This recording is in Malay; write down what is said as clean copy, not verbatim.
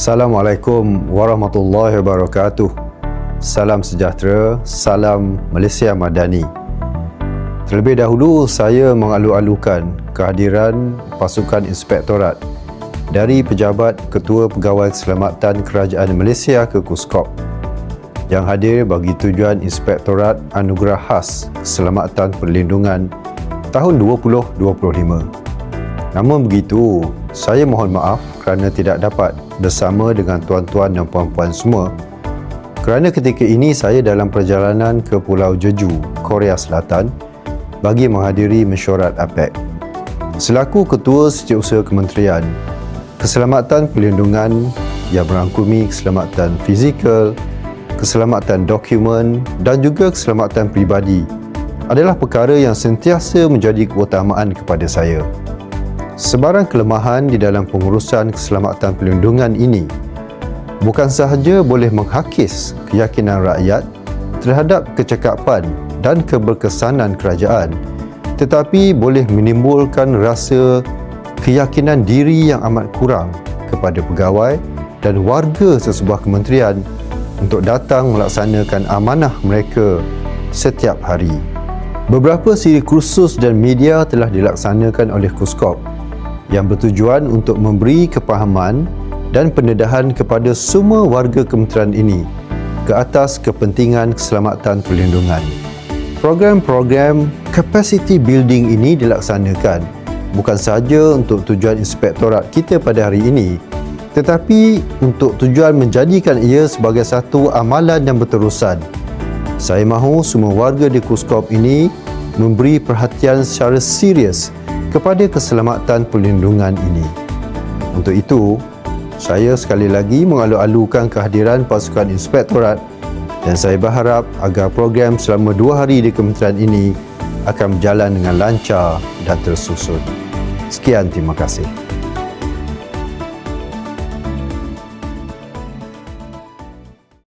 Assalamualaikum warahmatullahi wabarakatuh. Salam sejahtera, salam Malaysia Madani. Terlebih dahulu saya mengalu-alukan kehadiran pasukan inspektorat dari pejabat Ketua Pegawai Keselamatan Kerajaan Malaysia ke KUSKOP yang hadir bagi tujuan Inspektorat Anugerah Khas Keselamatan Perlindungan tahun 2025. Namun begitu, saya mohon maaf kerana tidak dapat bersama dengan tuan-tuan dan puan-puan semua kerana ketika ini saya dalam perjalanan ke Pulau Jeju, Korea Selatan bagi menghadiri mesyuarat APEC. Selaku Ketua Setiausaha Kementerian, keselamatan perlindungan yang merangkumi keselamatan fizikal, keselamatan dokumen dan juga keselamatan peribadi adalah perkara yang sentiasa menjadi keutamaan kepada saya. Sebarang kelemahan di dalam pengurusan keselamatan perlindungan ini bukan sahaja boleh menghakis keyakinan rakyat terhadap kecekapan dan keberkesanan kerajaan, tetapi boleh menimbulkan rasa keyakinan diri yang amat kurang kepada pegawai dan warga sesebuah kementerian untuk datang melaksanakan amanah mereka setiap hari. Beberapa siri kursus dan media telah dilaksanakan oleh KUSKOP yang bertujuan untuk memberi kepahaman dan pendedahan kepada semua warga kementerian ini ke atas kepentingan keselamatan perlindungan. Program-program capacity building ini dilaksanakan bukan sahaja untuk tujuan inspektorat kita pada hari ini, tetapi untuk tujuan menjadikan ia sebagai satu amalan yang berterusan. Saya mahu semua warga di KUSKOP ini memberi perhatian secara serius kepada keselamatan perlindungan ini. Untuk itu, saya sekali lagi mengalu-alukan kehadiran pasukan inspektorat dan saya berharap agar program selama 2 hari di kementerian ini akan berjalan dengan lancar dan tersusun. Sekian, terima kasih.